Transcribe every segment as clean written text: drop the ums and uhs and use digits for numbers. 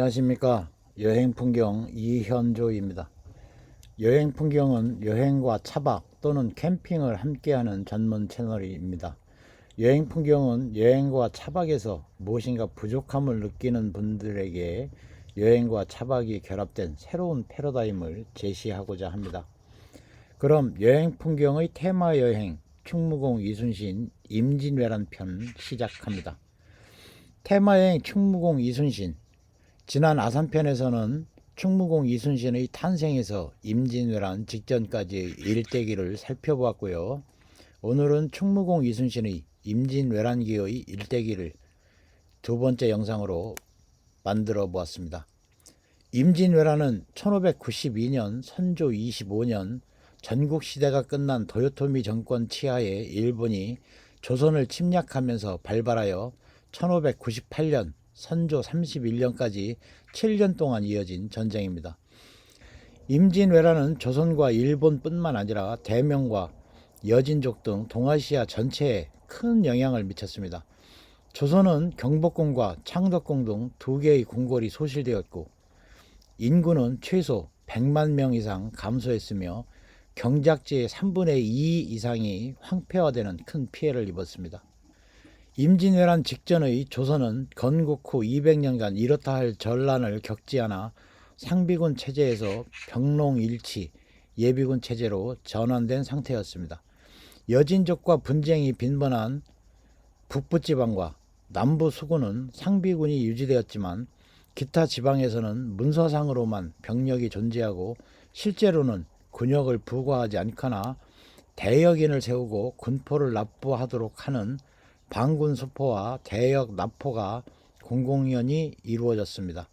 안녕하십니까. 여행풍경 이현조입니다. 여행풍경은 여행과 차박 또는 캠핑을 함께하는 전문 채널입니다. 여행풍경은 여행과 차박에서 무엇인가 부족함을 느끼는 분들에게 여행과 차박이 결합된 새로운 패러다임을 제시하고자 합니다. 그럼 여행풍경의 테마 여행 충무공 이순신 임진왜란 편 시작합니다. 테마 여행 충무공 이순신. 지난 아산편에서는 충무공 이순신의 탄생에서 임진왜란 직전까지의 일대기를 살펴보았고요. 오늘은 충무공 이순신의 임진왜란기의 일대기를 두 번째 영상으로 만들어 보았습니다. 임진왜란은 1592년 선조 25년 전국시대가 끝난 도요토미 정권 치하에 일본이 조선을 침략하면서 발발하여 1598년 선조 31년까지 7년 동안 이어진 전쟁입니다. 임진왜란은 조선과 일본뿐만 아니라 대명과 여진족 등 동아시아 전체에 큰 영향을 미쳤습니다. 조선은 경복궁과 창덕궁 등 두 개의 궁궐이 소실되었고 인구는 최소 100만 명 이상 감소했으며 경작지의 3분의 2 이상이 황폐화되는 큰 피해를 입었습니다. 임진왜란 직전의 조선은 건국 후 200년간 이렇다 할 전란을 겪지 않아 상비군 체제에서 병농일치 예비군 체제로 전환된 상태였습니다. 여진족과 분쟁이 빈번한 북부지방과 남부 수군은 상비군이 유지되었지만 기타 지방에서는 문서상으로만 병력이 존재하고 실제로는 군역을 부과하지 않거나 대역인을 세우고 군포를 납부하도록 하는 방군 수포와 대역 납포가 공공연히 이루어졌습니다.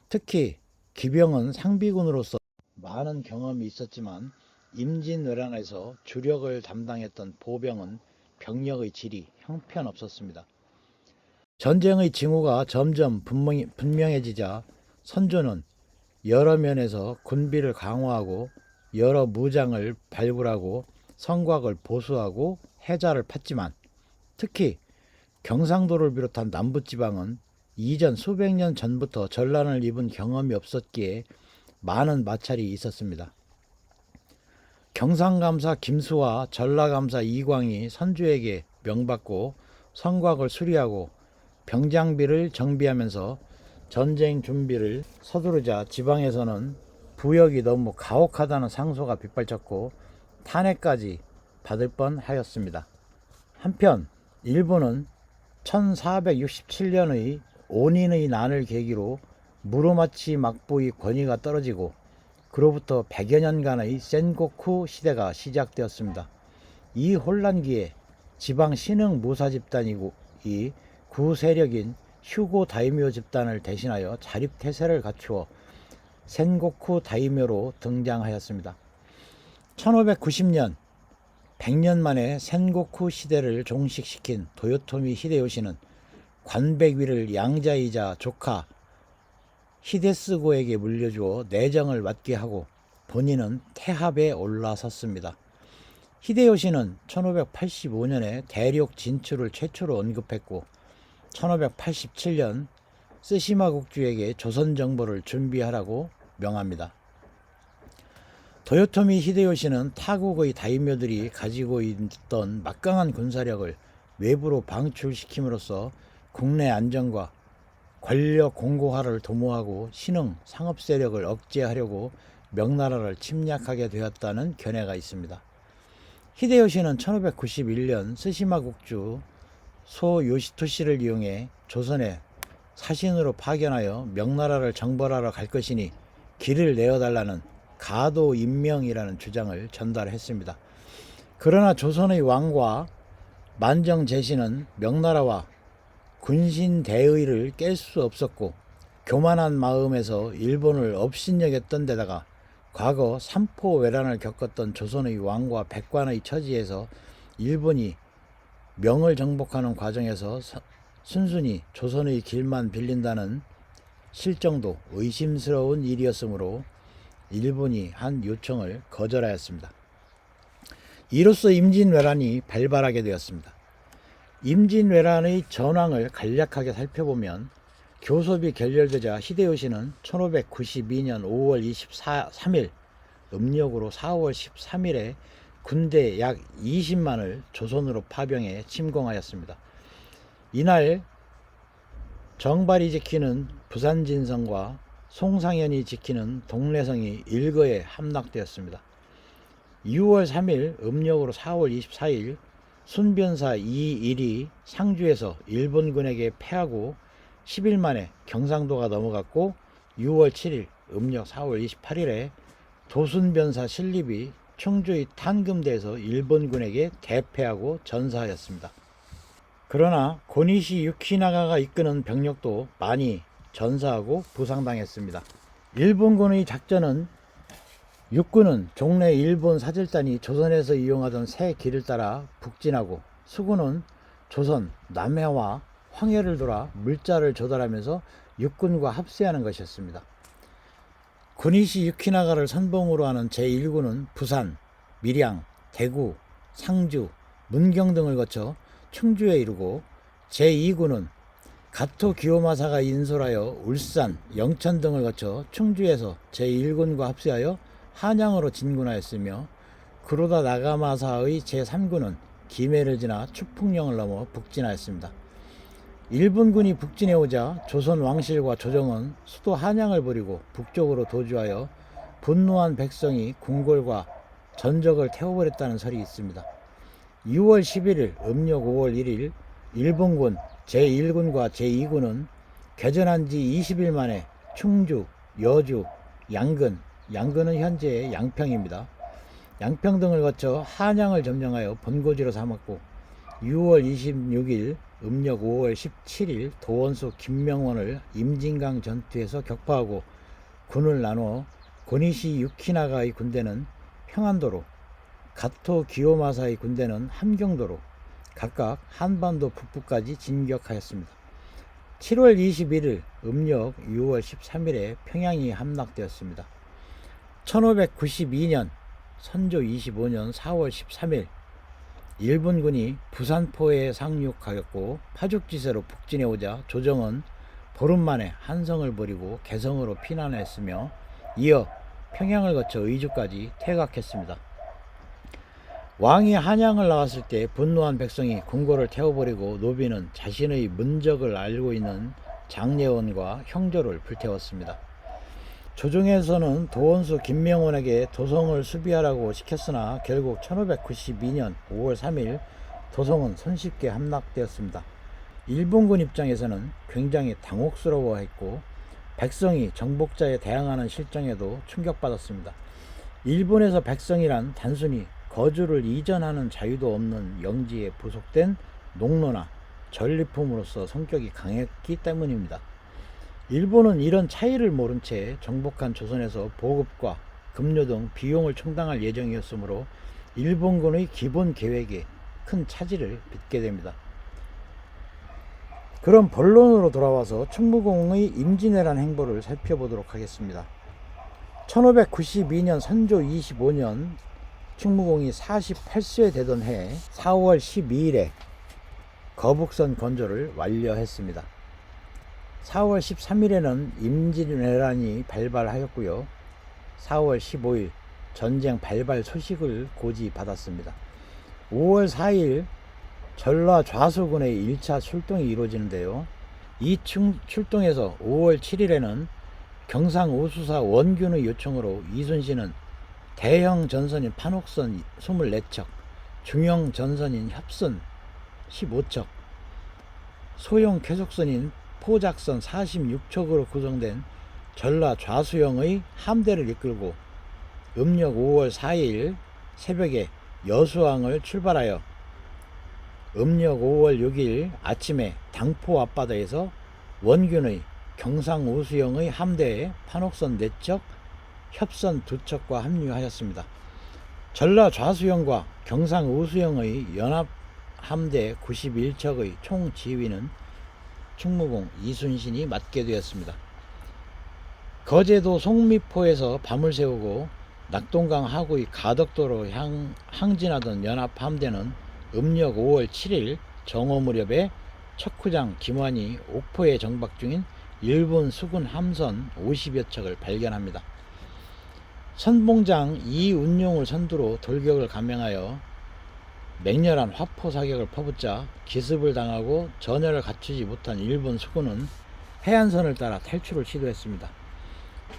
특히 기병은 상비군으로서 많은 경험이 있었지만 임진왜란에서 주력을 담당했던 보병은 병력의 질이 형편없었습니다. 전쟁의 징후가 점점 분명해지자 선조는 여러 면에서 군비를 강화하고 여러 무장을 발굴하고 성곽을 보수하고 해자를 팠지만 특히 경상도를 비롯한 남부지방은 이전 수백 년 전부터 전란을 입은 경험이 없었기에 많은 마찰이 있었습니다. 경상감사 김수와 전라감사 이광이 선조에게 명받고 성곽을 수리하고 병장비를 정비하면서 전쟁 준비를 서두르자 지방에서는 부역이 너무 가혹하다는 상소가 빗발쳤고 탄핵까지 받을 뻔하였습니다. 한편 일본은 1467년의 온인의 난을 계기로 무로마치 막부의 권위가 떨어지고 그로부터 100여 년간의 센고쿠 시대가 시작되었습니다. 이 혼란기에 지방 신흥 무사 집단이 구세력인 휴고 다이묘 집단을 대신하여 자립태세를 갖추어 센고쿠 다이묘로 등장하였습니다. 1590년 100년 만에 센고쿠 시대를 종식시킨 도요토미 히데요시는 관백위를 양자이자 조카 히데스고에게 물려주어 내정을 맡게 하고 본인은 태합에 올라섰습니다. 히데요시는 1585년에 대륙 진출을 최초로 언급했고 1587년 쓰시마 국주에게 조선 정보를 준비하라고 명합니다. 도요토미 히데요시는 타국의 다이묘들이 가지고 있던 막강한 군사력을 외부로 방출시킴으로써 국내 안정과 권력 공고화를 도모하고 신흥 상업 세력을 억제하려고 명나라를 침략하게 되었다는 견해가 있습니다. 히데요시는 1591년 쓰시마 국주 소요시토시를 이용해 조선에 사신으로 파견하여 명나라를 정벌하러 갈 것이니 길을 내어달라는 가도 임명이라는 주장을 전달했습니다. 그러나 조선의 왕과 만정제신은 명나라와 군신 대의를 깰 수 없었고 교만한 마음에서 일본을 업신여겼던 데다가 과거 삼포외란을 겪었던 조선의 왕과 백관의 처지에서 일본이 명을 정복하는 과정에서 순순히 조선의 길만 빌린다는 실정도 의심스러운 일이었으므로 일본이 한 요청을 거절하였습니다. 이로써 임진왜란이 발발하게 되었습니다. 임진왜란의 전황을 간략하게 살펴보면 교섭이 결렬되자 히데요시는 1592년 5월 23일 음력으로 4월 13일에 군대 약 20만을 조선으로 파병해 침공하였습니다. 이날 정발이 지키는 부산진성과 송상현이 지키는 동래성이 일거에 함락되었습니다. 6월 3일 음력으로 4월 24일 순변사 이일이 상주에서 일본군에게 패하고 10일 만에 경상도가 넘어갔고 6월 7일 음력 4월 28일에 도순변사 신립이 청주의 탄금대에서 일본군에게 대패하고 전사하였습니다. 그러나 고니시 유키나가가 이끄는 병력도 많이 전사하고 부상당했습니다. 일본군의 작전은 육군은 종래 일본 사절단이 조선에서 이용하던 새 길을 따라 북진하고, 수군은 조선, 남해와 황해를 돌아 물자를 조달하면서 육군과 합세하는 것이었습니다. 고니시 유키나가를 선봉으로 하는 제1군은 부산, 밀양, 대구, 상주, 문경 등을 거쳐 충주에 이르고, 제2군은 가토 기요마사가 인솔하여 울산, 영천 등을 거쳐 충주에서 제1군과 합세하여 한양으로 진군하였으며, 구로다 나가마사의 제3군은 김해를 지나 추풍령을 넘어 북진하였습니다. 일본군이 북진해 오자 조선 왕실과 조정은 수도 한양을 버리고 북쪽으로 도주하여 분노한 백성이 궁궐과 전적을 태워버렸다는 설이 있습니다. 6월 11일 음력 5월 1일 일본군 제1군과 제2군은 개전한 지 20일 만에 충주, 여주, 양근은 현재의 양평입니다. 양평 등을 거쳐 한양을 점령하여 본고지로 삼았고, 6월 26일 음력 5월 17일 도원수 김명원을 임진강 전투에서 격파하고 군을 나누어 고니시 유키나가의 군대는 평안도로, 가토 기요마사의 군대는 함경도로 각각 한반도 북부까지 진격하였습니다. 7월 21일 음력 6월 13일에 평양이 함락되었습니다. 1592년 선조 25년 4월 13일 일본군이 부산포에 상륙하였고, 파죽지세로 북진해 오자 조정은 보름 만에 한성을 버리고 개성으로 피난했으며, 이어 평양을 거쳐 의주까지 퇴각했습니다. 왕이 한양을 나왔을 때 분노한 백성이 궁궐을 태워버리고 노비는 자신의 문적을 알고 있는 장례원과 형조를 불태웠습니다. 조정에서는 도원수 김명원에게 도성을 수비하라고 시켰으나 결국 1592년 5월 3일 도성은 손쉽게 함락되었습니다. 일본군 입장에서는 굉장히 당혹스러워했고, 백성이 정복자에 대항하는 실정에도 충격받았습니다. 일본에서 백성이란 단순히 거주를 이전하는 자유도 없는 영지에 부속된 농노나 전리품으로서 성격이 강했기 때문입니다. 일본은 이런 차이를 모른 채 정복한 조선에서 보급과 급료 등 비용을 충당할 예정이었으므로 일본군의 기본 계획에 큰 차질을 빚게 됩니다. 그럼 본론으로 돌아와서 충무공의 임진왜란 행보를 살펴보도록 하겠습니다. 1592년 선조 25년 충무공이 48세 되던 해 4월 12일에 거북선 건조를 완료했습니다. 4월 13일에는 임진왜란이 발발하였고요. 4월 15일 전쟁 발발 소식을 고지받았습니다. 5월 4일 전라 좌수군의 1차 출동이 이루어지는데요. 이 출동에서 5월 7일에는 경상우수사 원균의 요청으로 이순신은 대형 전선인 판옥선 24척, 중형 전선인 협선 15척, 소형 쾌속선인 포작선 46척으로 구성된 전라 좌수영의 함대를 이끌고 음력 5월 4일 새벽에 여수항을 출발하여 음력 5월 6일 아침에 당포 앞바다에서 원균의 경상우수영의 함대에 판옥선 4척, 협선 2척과 합류하였습니다. 전라 좌수영과 경상우수영의 연합함대 91척의 총지휘는 충무공 이순신이 맡게 되었습니다. 거제도 송미포에서 밤을 새우고 낙동강 하구의 가덕도로 항진하던 연합함대는 음력 5월 7일 정오 무렵에 척후장 김환이 옥포에 정박 중인 일본 수군 함선 50여 척을 발견합니다. 선봉장 이운용을 선두로 돌격을 감행하여 맹렬한 화포 사격을 퍼붓자 기습을 당하고 전열을 갖추지 못한 일본 수군은 해안선을 따라 탈출을 시도했습니다.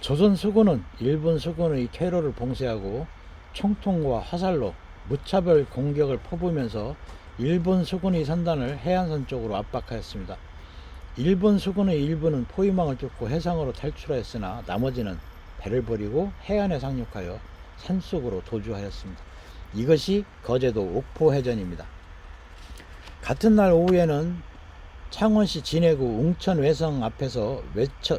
조선 수군은 일본 수군의 퇴로를 봉쇄하고 총통과 화살로 무차별 공격을 퍼부으면서 일본 수군의 선단을 해안선 쪽으로 압박하였습니다. 일본 수군의 일부는 포위망을 뚫고 해상으로 탈출하였으나 나머지는 배를 버리고 해안에 상륙하여 산속으로 도주하였습니다. 이것이 거제도 옥포해전입니다. 같은 날 오후에는 창원시 진해구 웅천 외성 앞에서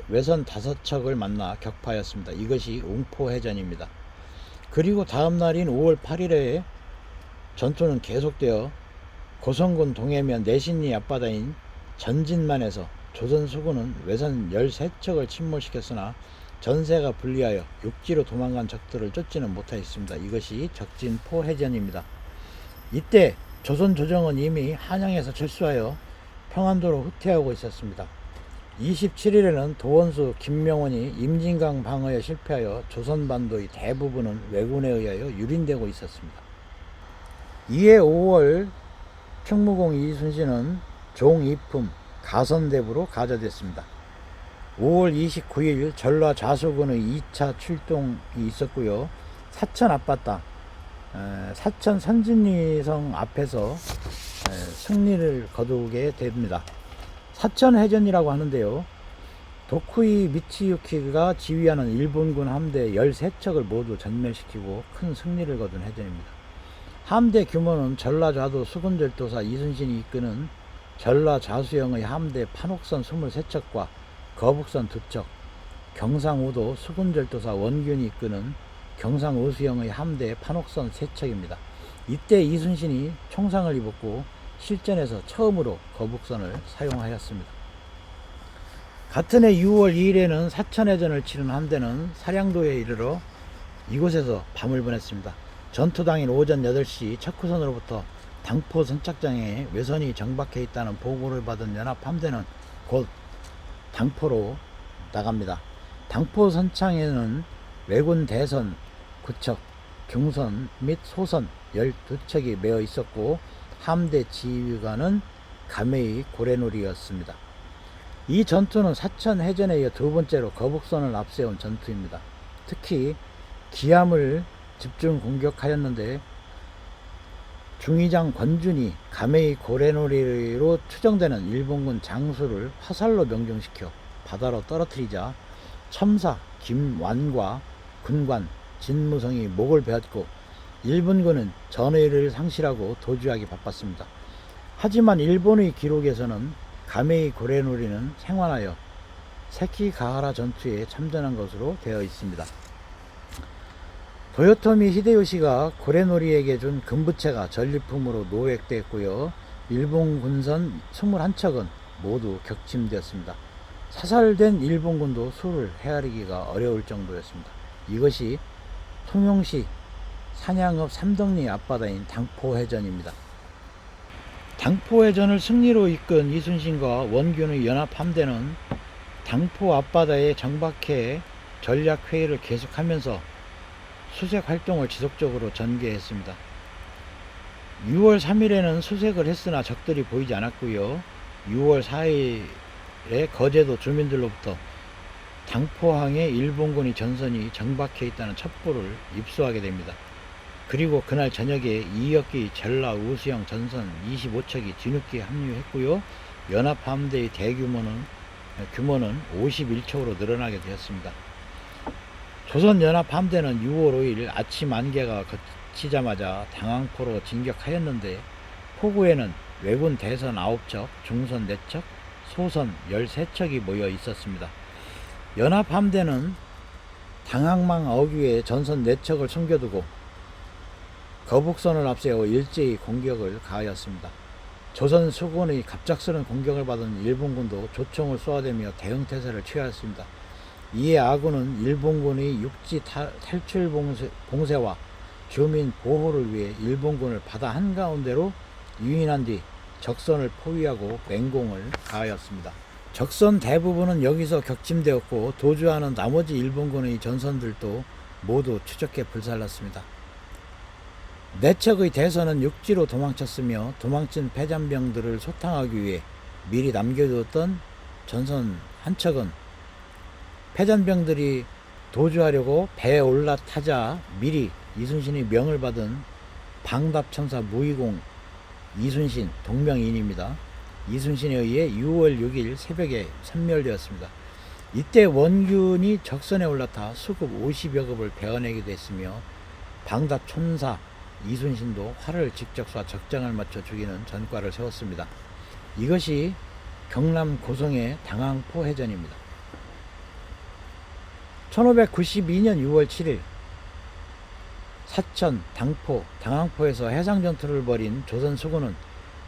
외선 5척을 만나 격파하였습니다. 이것이 웅포해전입니다. 그리고 다음 날인 5월 8일에 전투는 계속되어 고성군 동해면 내신리 앞바다인 전진만에서 조선 수군은 외선 13척을 침몰시켰으나 전세가 불리하여 육지로 도망간 적들을 쫓지는 못하였습니다. 이것이 적진포해전입니다. 이때 조선 조정은 이미 한양에서 철수하여 평안도로 후퇴하고 있었습니다. 27일에는 도원수 김명원이 임진강 방어에 실패하여 조선반도의 대부분은 왜군에 의하여 유린되고 있었습니다. 이해 5월 충무공 이순신은 종이품 가선대부로 가져됐습니다. 5월 29일 전라 좌수군의 2차 출동이 있었고요. 사천 앞바다 사천 선진리성 앞에서 승리를 거두게 됩니다. 사천해전이라고 하는데요. 도쿠이 미치유키가 지휘하는 일본군 함대 13척을 모두 전멸시키고 큰 승리를 거둔 해전입니다. 함대 규모는 전라좌도 수군절도사 이순신이 이끄는 전라좌수영의 함대 판옥선 23척과 거북선 2척, 경상우도 수군절도사 원균이 이끄는 경상우수영의 함대 판옥선 3척입니다. 이때 이순신이 총상을 입었고 실전에서 처음으로 거북선을 사용하였습니다. 같은 해 6월 2일에는 사천해전을 치른 함대는 사량도에 이르러 이곳에서 밤을 보냈습니다. 전투 당일 오전 8시 척후선으로부터 당포 선착장에 외선이 정박해 있다는 보고를 받은 연합함대는 곧 당포로 나갑니다. 당포 선창에는 왜군 대선 9척, 경선 및 소선 12척이 매어 있었고 함대 지휘관은 가메이 고래놀이였습니다. 이 전투는 사천해전에 이어 두 번째로 거북선을 앞세운 전투입니다. 특히 기암을 집중 공격하였는데 중위장 권준이 가메이 고래놀이로 추정되는 일본군 장수를 화살로 명중시켜 바다로 떨어뜨리자 첨사 김완과 군관 진무성이 목을 베었고 일본군은 전의를 상실하고 도주하기 바빴습니다. 하지만 일본의 기록에서는 가메이 고래놀이는 생還하여 세키가하라 전투에 참전한 것으로 되어 있습니다. 도요토미 히데요시가 고래놀이에게 준 금부채가 전리품으로 노획되었고요. 일본 군선 21척은 모두 격침되었습니다. 사살된 일본군도 수를 헤아리기가 어려울 정도였습니다. 이것이 통용시 산양읍 삼덕리 앞바다인 당포해전입니다. 당포해전을 승리로 이끈 이순신과 원균의 연합함대는 당포 앞바다에 정박해 전략회의를 계속하면서 수색 활동을 지속적으로 전개했습니다. 6월 3일에는 수색을 했으나 적들이 보이지 않았고요. 6월 4일에 거제도 주민들로부터 당포항에 일본군의 전선이 정박해 있다는 첩보를 입수하게 됩니다. 그리고 그날 저녁에 이역기 전라 우수영 전선 25척이 뒤늦게 합류했고요. 연합함대의 규모는 51척으로 늘어나게 되었습니다. 조선연합함대는 6월 5일 아침 안개가 걷히자마자 당항포로 진격하였는데 포구에는 왜군 대선 9척, 중선 4척, 소선 13척이 모여 있었습니다. 연합함대는 당항망 어귀에 전선 4척을 숨겨두고 거북선을 앞세워 일제히 공격을 가하였습니다. 조선 수군의 갑작스런 공격을 받은 일본군도 조총을 쏘아대며 대응태세를 취하였습니다. 이에 아군은 일본군의 육지 탈출 봉쇄와 주민 보호를 위해 일본군을 바다 한가운데로 유인한 뒤 적선을 포위하고 맹공을 가하였습니다. 적선 대부분은 여기서 격침되었고 도주하는 나머지 일본군의 전선들도 모두 추적해 불살랐습니다. 내척의 대선은 육지로 도망쳤으며 도망친 패잔병들을 소탕하기 위해 미리 남겨두었던 전선 한 척은 패잔병들이 도주하려고 배에 올라타자 미리 이순신의 명을 받은 방답천사 무의공 이순신 동명이인입니다. 이순신에 의해 6월 6일 새벽에 섬멸되었습니다. 이때 원균이 적선에 올라타 수급 50여 급을 베어내기도 했으며 방답천사 이순신도 활을 직접 쏴 적장을 맞춰 죽이는 전과를 세웠습니다. 이것이 경남 고성의 당항포 해전입니다. 1592년 6월 7일 사천 당포 당항포에서 해상전투를 벌인 조선 수군은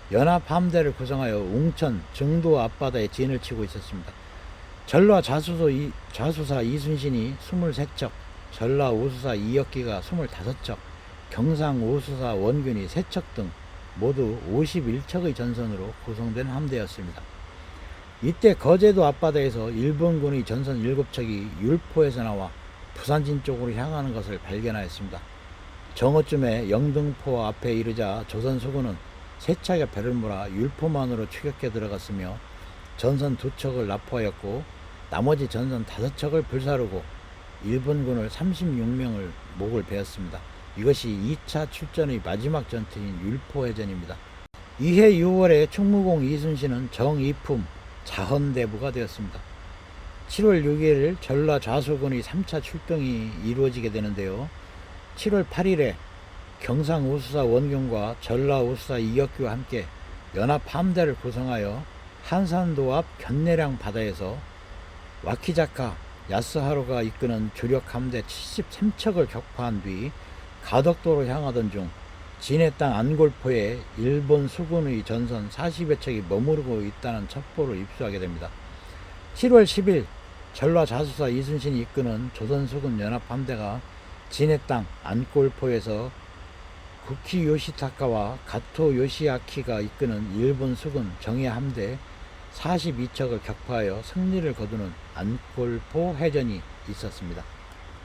연합함대를 구성하여 웅천 정도 앞바다에 진을 치고 있었습니다. 전라 좌수사 이순신이 23척, 전라 우수사 이역기가 25척, 경상 우수사 원균이 3척 등 모두 51척의 전선으로 구성된 함대였습니다. 이때 거제도 앞바다에서 일본군의 전선 7척이 율포에서 나와 부산진 쪽으로 향하는 것을 발견하였습니다. 정오쯤에 영등포 앞에 이르자 조선 수군은 3척의 배를 몰아 율포만으로 추격해 들어갔으며 전선 2척을 납포하였고 나머지 전선 5척을 불사르고 일본군을 36명을 목을 베었습니다. 이것이 2차 출전의 마지막 전투인 율포해전입니다. 이해 6월에 충무공 이순신은 정이품 자헌대부가 되었습니다. 7월 6일 전라 좌수군의 3차 출동이 이루어지게 되는데요. 7월 8일에 경상 우수사 원균과 전라 우수사 이역규와 함께 연합 함대를 구성하여 한산도 앞 견내량 바다에서 와키자카 야스하루가 이끄는 주력 함대 73척을 격파한 뒤 가덕도로 향하던 중 진해 땅 안골포에 일본 수군의 전선 40여 척이 머무르고 있다는 첩보를 입수하게 됩니다. 7월 10일 전라 좌수사 이순신이 이끄는 조선 수군 연합 함대가 진해 땅 안골포에서 구키 요시타카와 가토 요시아키가 이끄는 일본 수군 정예 함대 42척을 격파하여 승리를 거두는 안골포 해전이 있었습니다.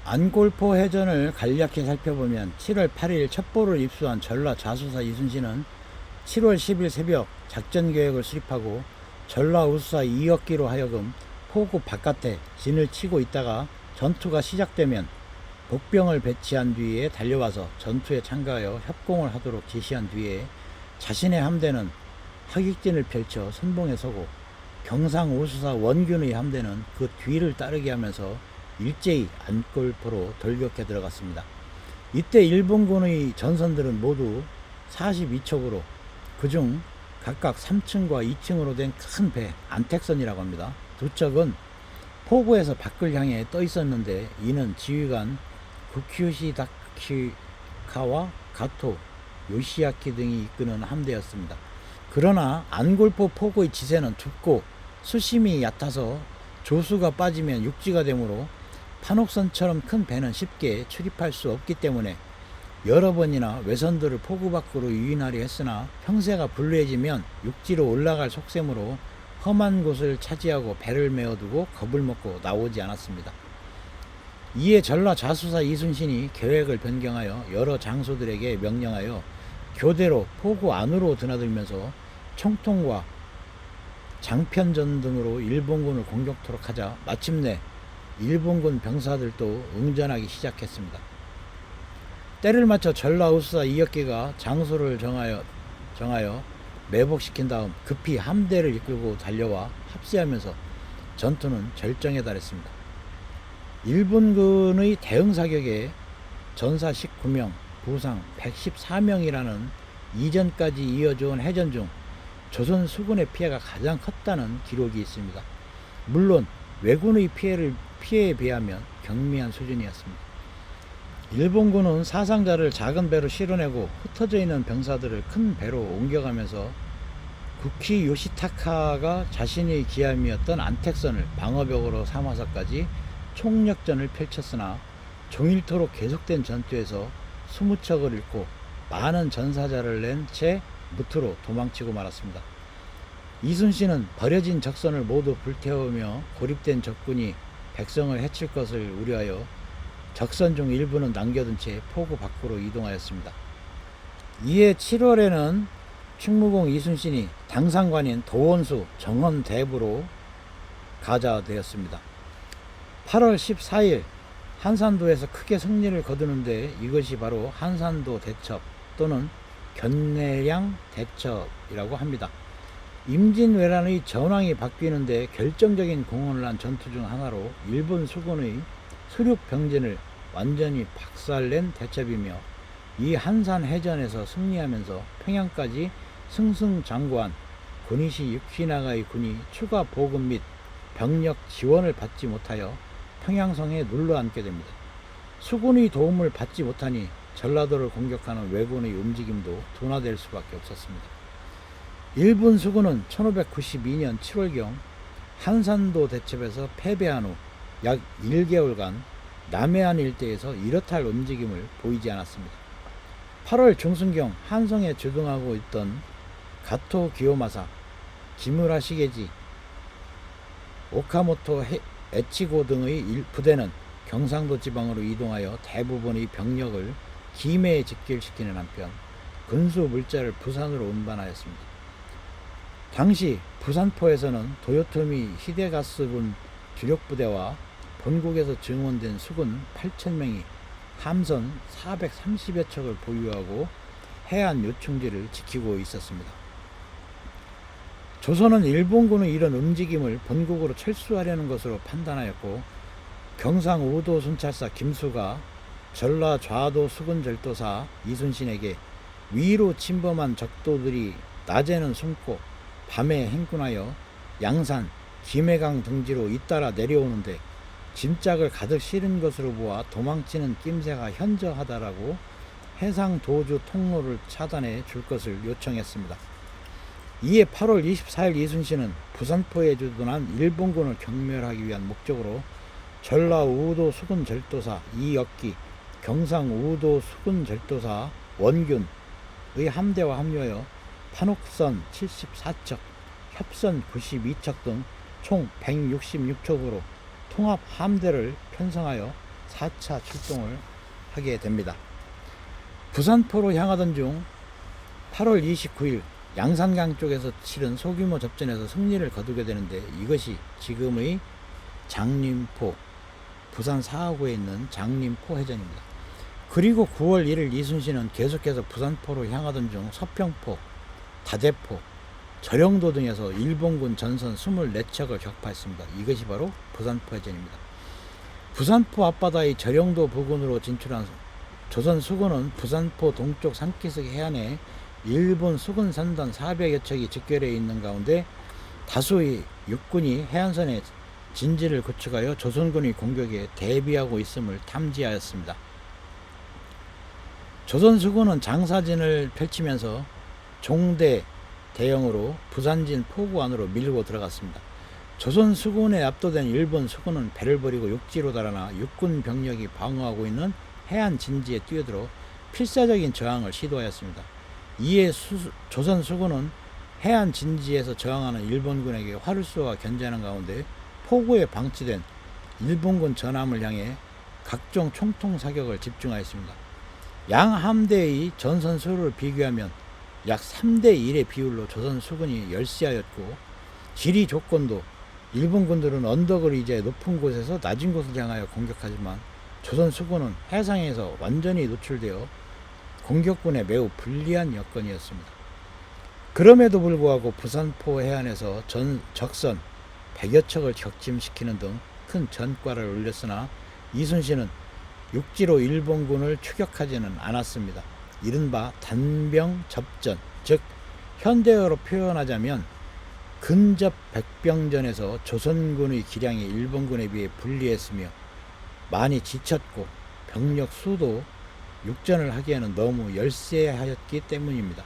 안골포 해전을 간략히 살펴보면 7월 8일 첩보를 입수한 전라 좌수사 이순신은 7월 10일 새벽 작전계획을 수립하고 전라 우수사 이역기로 하여금 포구 바깥에 진을 치고 있다가 전투가 시작되면 복병을 배치한 뒤에 달려와서 전투에 참가하여 협공을 하도록 지시한 뒤에 자신의 함대는 하객진을 펼쳐 선봉에 서고 경상 우수사 원균의 함대는 그 뒤를 따르게 하면서 일제히 안골포로 돌격해 들어갔습니다. 이때 일본군의 전선들은 모두 42척으로 그중 각각 3층과 2층으로 된 큰 배 안택선이라고 합니다. 2척은 포구에서 밖을 향해 떠 있었는데 이는 지휘관 구키요시다키카와 가토 요시아키 등이 이끄는 함대였습니다. 그러나 안골포 포구의 지세는 좁고 수심이 얕아서 조수가 빠지면 육지가 되므로 판옥선처럼 큰 배는 쉽게 출입할 수 없기 때문에 여러 번이나 외선들을 포구 밖으로 유인하려 했으나 형세가 불리해지면 육지로 올라갈 속셈으로 험한 곳을 차지하고 배를 메어두고 겁을 먹고 나오지 않았습니다. 이에 전라 좌수사 이순신이 계획을 변경하여 여러 장소들에게 명령하여 교대로 포구 안으로 드나들면서 총통과 장편전 등으로 일본군을 공격토록 하자 마침내 일본군 병사들도 응전하기 시작했습니다. 때를 맞춰 전라 우수사 이역기가 장소를 정하여 매복시킨 다음 급히 함대를 이끌고 달려와 합세하면서 전투는 절정에 달했습니다. 일본군의 대응사격에 전사 19명, 부상 114명이라는 이전까지 이어져온 해전 중 조선 수군의 피해가 가장 컸다는 기록이 있습니다. 물론 왜군의 피해에 비하면 경미한 수준이었습니다. 일본군은 사상자를 작은 배로 실어내고 흩어져 있는 병사들을 큰 배로 옮겨가면서 구키 요시타카가 자신의 기함이었던 안택선을 방어벽으로 삼아서까지 총력전을 펼쳤으나 종일토록 계속된 전투에서 20척을 잃고 많은 전사자를 낸 채 무트로 도망치고 말았습니다. 이순신은 버려진 적선을 모두 불태우며 고립된 적군이 백성을 해칠 것을 우려하여 적선 중 일부는 남겨둔 채 포구 밖으로 이동하였습니다. 이해 7월에는 충무공 이순신이 당상관인 도원수 정헌대부로 가자되었습니다. 8월 14일 한산도에서 크게 승리를 거두는데 이것이 바로 한산도 대첩 또는 견내량 대첩이라고 합니다. 임진왜란의 전황이 바뀌는데 결정적인 공헌을 한 전투 중 하나로 일본 수군의 수륙병진을 완전히 박살낸 대첩이며, 이 한산 해전에서 승리하면서 평양까지 승승장구한 군이시 유키나가의 군이 추가 보급 및 병력 지원을 받지 못하여 평양성에 눌러앉게 됩니다. 수군의 도움을 받지 못하니 전라도를 공격하는 왜군의 움직임도 둔화될 수밖에 없었습니다. 일본 수군은 1592년 7월경 한산도 대첩에서 패배한 후 약 1개월간 남해안 일대에서 이렇다 할 움직임을 보이지 않았습니다. 8월 중순경 한성에 주둔하고 있던 가토 기요마사, 기무라 시게지, 오카모토 에치고 등의 부대는 경상도 지방으로 이동하여 대부분의 병력을 김해에 집결시키는 한편 군수 물자를 부산으로 운반하였습니다. 당시 부산포에서는 도요토미 히데가스군 주력부대와 본국에서 증원된 수군 8,000명이 함선 430여 척을 보유하고 해안 요충지를 지키고 있었습니다. 조선은 일본군의 이런 움직임을 본국으로 철수하려는 것으로 판단하였고, 경상우도 순찰사 김수가 전라 좌도 수군절도사 이순신에게 위로 침범한 적도들이 낮에는 숨고 밤에 행군하여 양산, 김해강 등지로 잇따라 내려오는데 짐짝을 가득 실은 것으로 보아 도망치는 낌새가 현저하다라고 해상 도주 통로를 차단해 줄 것을 요청했습니다. 이에 8월 24일 이순신은 부산포에 주둔한 일본군을 경멸하기 위한 목적으로 전라우도 수군절도사 이역기, 경상우도 수군절도사 원균의 함대와 합류하여 판옥선 74척, 협선 92척 등 총 166척으로 통합 함대를 편성하여 4차 출동을 하게 됩니다. 부산포로 향하던 중 8월 29일 양산강 쪽에서 치른 소규모 접전에서 승리를 거두게 되는데, 이것이 지금의 장림포, 부산 사하구에 있는 장림포 해전입니다. 그리고 9월 1일 이순신은 계속해서 부산포로 향하던 중 서평포, 다대포, 절영도 등에서 일본군 전선 24척을 격파했습니다. 이것이 바로 부산포 해전입니다. 부산포 앞바다의 절영도 부근으로 진출한 조선 수군은 부산포 동쪽 산기슭 해안에 일본 수군 산단 400여 척이 집결해 있는 가운데 다수의 육군이 해안선에 진지를 구축하여 조선군의 공격에 대비하고 있음을 탐지하였습니다. 조선 수군은 장사진을 펼치면서 종대 대형으로 부산진 포구 안으로 밀고 들어갔습니다. 조선 수군에 압도된 일본 수군은 배를 버리고 육지로 달아나 육군 병력이 방어하고 있는 해안 진지에 뛰어들어 필사적인 저항을 시도하였습니다. 이에 조선 수군은 해안 진지에서 저항하는 일본군에게 활을 쏘아 견제하는 가운데 포구에 방치된 일본군 전함을 향해 각종 총통 사격을 집중하였습니다. 양 함대의 전선 수를 비교하면 약 3대 1의 비율로 조선 수군이 열세하였고, 지리 조건도 일본군들은 언덕을 이제 높은 곳에서 낮은 곳을 향하여 공격하지만 조선 수군은 해상에서 완전히 노출되어 공격군에 매우 불리한 여건이었습니다. 그럼에도 불구하고 부산포 해안에서 적선 100여 척을 격침시키는 등 큰 전과를 올렸으나 이순신은 육지로 일본군을 추격하지는 않았습니다. 이른바 단병 접전, 즉 현대어로 표현하자면 근접 백병전에서 조선군의 기량이 일본군에 비해 불리했으며 많이 지쳤고 병력 수도 육전을 하기에는 너무 열세하였기 때문입니다.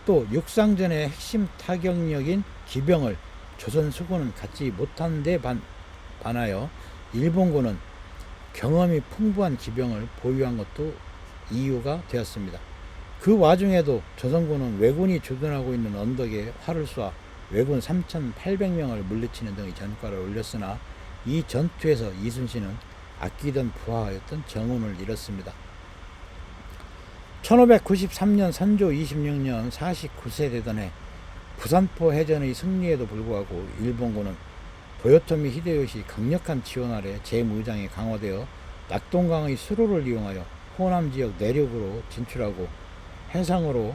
또 육상전의 핵심 타격력인 기병을 조선 수군은 갖지 못한 데 반하여 일본군은 경험이 풍부한 기병을 보유한 것도 이유가 되었습니다. 그 와중에도 조선군은 왜군이 주둔하고 있는 언덕에 활을 쏘아 왜군 3,800명을 물리치는 등의 전과를 올렸으나 이 전투에서 이순신은 아끼던 부하였던 정운을 잃었습니다. 1593년 선조 26년 49세 되던 해 부산포 해전의 승리에도 불구하고 일본군은 도요토미 히데요시 강력한 지원 아래 재무장이 강화되어 낙동강의 수로를 이용하여 호남 지역 내륙으로 진출하고 해상으로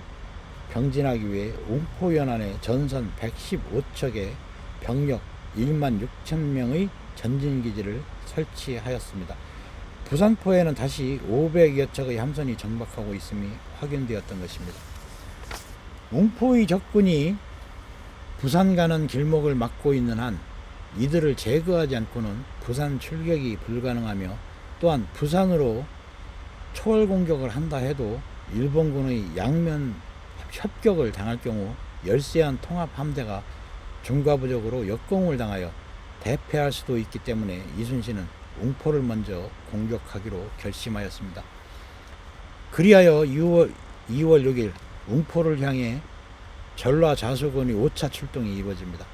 병진하기 위해 웅포 연안에 전선 115척의 병력 1만 6천 명의 전진기지를 설치하였습니다. 부산포에는 다시 500여 척의 함선이 정박하고 있음이 확인되었던 것입니다. 웅포의 적군이 부산 가는 길목을 막고 있는 한 이들을 제거하지 않고는 부산 출격이 불가능하며, 또한 부산으로 초월 공격을 한다 해도 일본군의 양면 협격을 당할 경우 열세한 통합 함대가 중과부적으로 역공을 당하여 대패할 수도 있기 때문에 이순신은 웅포를 먼저 공격하기로 결심하였습니다. 그리하여 2월 6일 웅포를 향해 전라 좌수군의 5차 출동이 이루어집니다.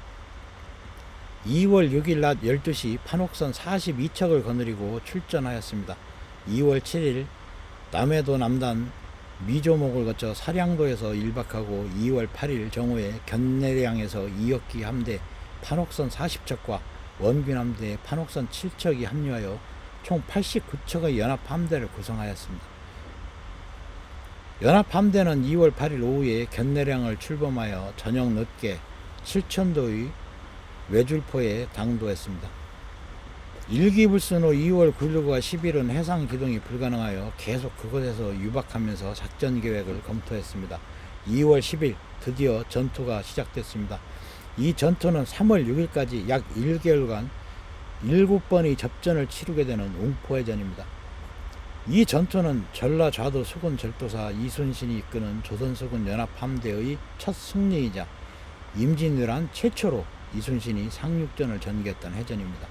2월 6일 낮 12시 판옥선 42척을 거느리고 출전하였습니다. 2월 7일 남해도 남단 미조목을 거쳐 사량도에서 1박하고 2월 8일 정오에 견내량에서 2역기 함대 판옥선 40척과 원균 함대 판옥선 7척이 합류하여 총 89척의 연합함대를 구성하였습니다. 연합함대는 2월 8일 오후에 견내량을 출범하여 저녁 늦게 칠천도의 외줄포에 당도했습니다. 일기불순 후 2월 9일과 10일은 해상 기동이 불가능하여 계속 그곳에서 유박하면서 작전 계획을 검토했습니다. 2월 10일 드디어 전투가 시작됐습니다. 이 전투는 3월 6일까지 약 1개월간 7번의 접전을 치르게 되는 웅포해전입니다. 이 전투는 전라 좌도 수군 절도사 이순신이 이끄는 조선수군 연합함대의 첫 승리이자 임진왜란 최초로 이순신이 상륙전을 전개했던 해전입니다.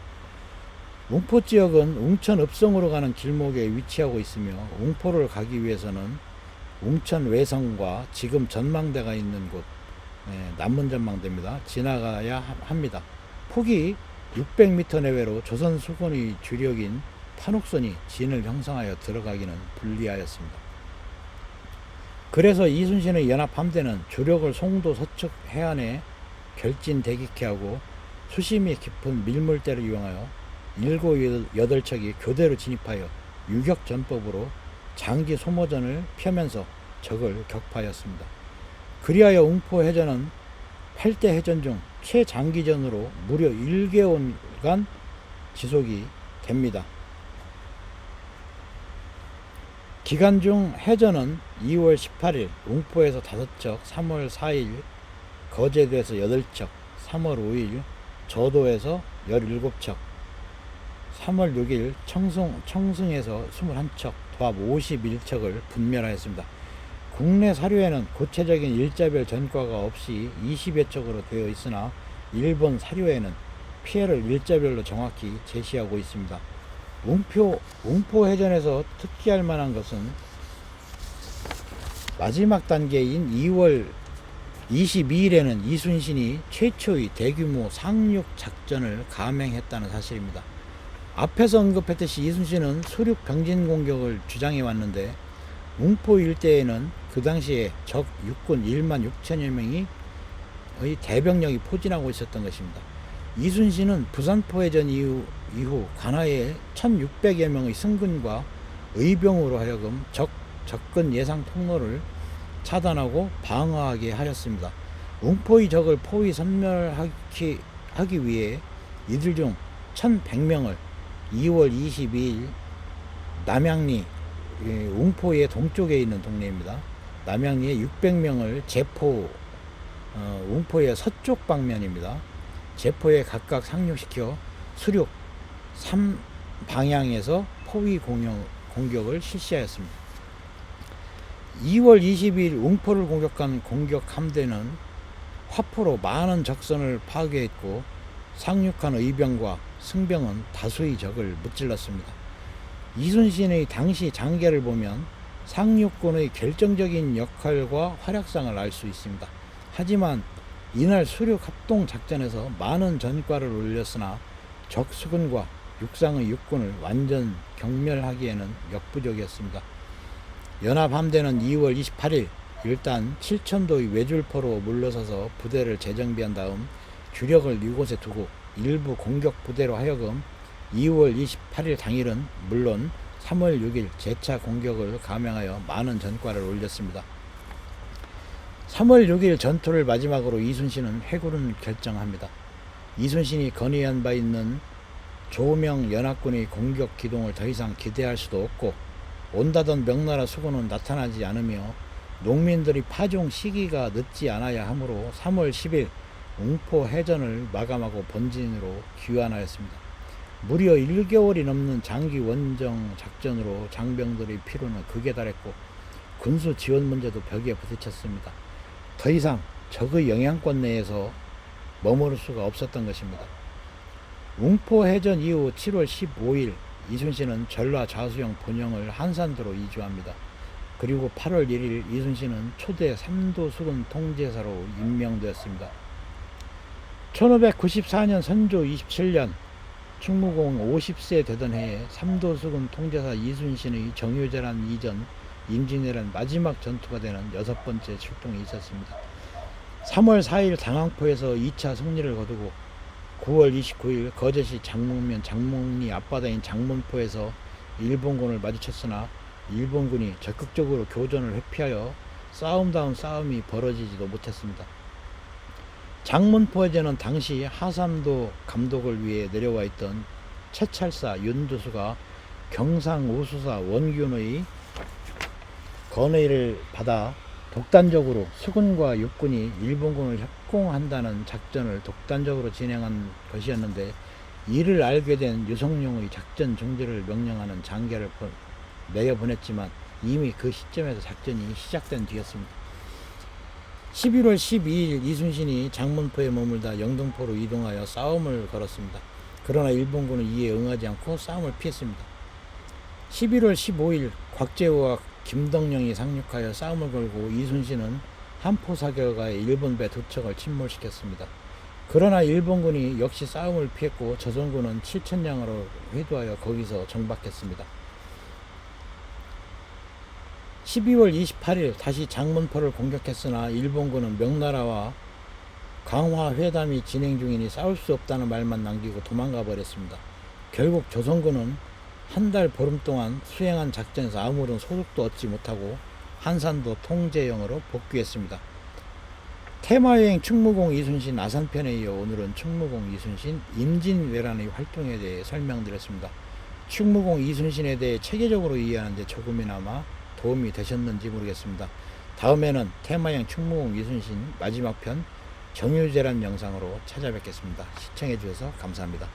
웅포 지역은 웅천 읍성으로 가는 길목에 위치하고 있으며 웅포를 가기 위해서는 웅천 외성과 지금 전망대가 있는 곳, 남문전망대입니다, 지나가야 합니다. 폭이 600m 내외로 조선 수군의 주력인 판옥선이 진을 형성하여 들어가기는 불리하였습니다. 그래서 이순신의 연합함대는 주력을 송도 서쪽 해안에 결진 대기케 하고 수심이 깊은 밀물대를 이용하여 7, 8척이 교대로 진입하여 유격전법으로 장기 소모전을 펴면서 적을 격파하였습니다. 그리하여 웅포 해전은 8대 해전 중 최장기전으로 무려 1개월간 지속이 됩니다. 기간 중 해전은 2월 18일 웅포에서 5척, 3월 4일 거제도에서 8척, 3월 5일 저도에서 17척, 3월 6일 청승에서 21척, 도합 51척을 분멸하였습니다. 국내 사료에는 구체적인 일자별 전과가 없이 20여 척으로 되어 있으나 일본 사료에는 피해를 일자별로 정확히 제시하고 있습니다. 웅포 해전에서 특기할 만한 것은 마지막 단계인 2월 22일에는 이순신이 최초의 대규모 상륙 작전을 감행했다는 사실입니다. 앞에서 언급했듯이 이순신은 수륙 병진 공격을 주장해 왔는데 웅포 일대에는 그 당시에 적 육군 1만 6천여 명의 대병력이 포진하고 있었던 것입니다. 이순신은 부산포 해전 이후 관하에 1600여 명의 승군과 의병으로 하여금 적근 예상 통로를 차단하고 방어하게 하였습니다. 웅포의 적을 포위 섬멸하기 위해 이들 중 1100명을 2월 22일 남양리, 웅포의 동쪽에 있는 동네입니다. 남양리에 600명을 제포, 웅포의 서쪽 방면입니다. 제포에 각각 상륙시켜 수륙 3방향에서 포위 공격을 실시하였습니다. 2월 22일 웅포를 공격한 공격 함대는 화포로 많은 적선을 파괴했고 상륙한 의병과 승병은 다수의 적을 무찔렀습니다. 이순신의 당시 장계를 보면 상륙군의 결정적인 역할과 활약상을 알 수 있습니다. 하지만 이날 수륙 합동 작전에서 많은 전과를 올렸으나 적 수군과 육상의 육군을 완전 경멸하기에는 역부족이었습니다. 연합함대는 2월 28일 일단 7천도의 외줄포로 물러서서 부대를 재정비한 다음 주력을 이곳에 두고 일부 공격 부대로 하여금 2월 28일 당일은 물론 3월 6일 재차 공격을 감행하여 많은 전과를 올렸습니다. 3월 6일 전투를 마지막으로 이순신은 회군을 결정합니다. 이순신이 건의한 바 있는 조명 연합군의 공격 기동을 더 이상 기대할 수도 없고 온다던 명나라 수군은 나타나지 않으며 농민들이 파종 시기가 늦지 않아야 하므로 3월 10일 웅포 해전을 마감하고 본진으로 귀환하였습니다. 무려 1개월이 넘는 장기 원정 작전으로 장병들의 피로는 극에 달했고 군수 지원 문제도 벽에 부딪혔습니다. 더 이상 적의 영향권 내에서 머무를 수가 없었던 것입니다. 웅포 해전 이후 7월 15일 이순신은 전라 좌수영 본영을 한산도로 이주합니다. 그리고 8월 1일 이순신은 초대 3도 수군 통제사로 임명되었습니다. 1594년 선조 27년 충무공 50세 되던 해에 3도 수군 통제사 이순신의 정유재란 이전 임진왜란 마지막 전투가 되는 6번째 출동이 있었습니다. 3월 4일 당항포에서 2차 승리를 거두고 9월 29일 거제시 장목면 장목리 앞바다인 장문포에서 일본군을 마주쳤으나 일본군이 적극적으로 교전을 회피하여 싸움다운 싸움이 벌어지지도 못했습니다. 장문포에는 당시 하삼도 감독을 위해 내려와 있던 채찰사 윤두수가 경상우수사 원균의 건의를 받아 독단적으로 수군과 육군이 일본군을 협공한다는 작전을 독단적으로 진행한 것이었는데, 이를 알게 된 유성룡의 작전 중지를 명령하는 장계를 내려보냈지만 이미 그 시점에서 작전이 시작된 뒤였습니다. 11월 12일 이순신이 장문포에 머물다 영등포로 이동하여 싸움을 걸었습니다. 그러나 일본군은 이에 응하지 않고 싸움을 피했습니다. 11월 15일 곽재우와 김덕령이 상륙하여 싸움을 걸고 이순신은 한포사격하에 일본 배 2척을 침몰시켰습니다. 그러나 일본군이 역시 싸움을 피했고 조선군은 7천량으로 회두하여 거기서 정박했습니다. 12월 28일 다시 장문포를 공격했으나 일본군은 명나라와 강화 회담이 진행 중이니 싸울 수 없다는 말만 남기고 도망가 버렸습니다. 결국 조선군은 한 달 보름 동안 수행한 작전에서 아무런 소득도 얻지 못하고 한산도 통제영으로 복귀했습니다. 테마여행 충무공 이순신 아산편에 이어 오늘은 충무공 이순신 임진왜란의 활동에 대해 설명드렸습니다. 충무공 이순신에 대해 체계적으로 이해하는 데 조금이나마 도움이 되셨는지 모르겠습니다. 다음에는 테마여행 충무공 이순신 마지막 편 정유재란 영상으로 찾아뵙겠습니다. 시청해 주셔서 감사합니다.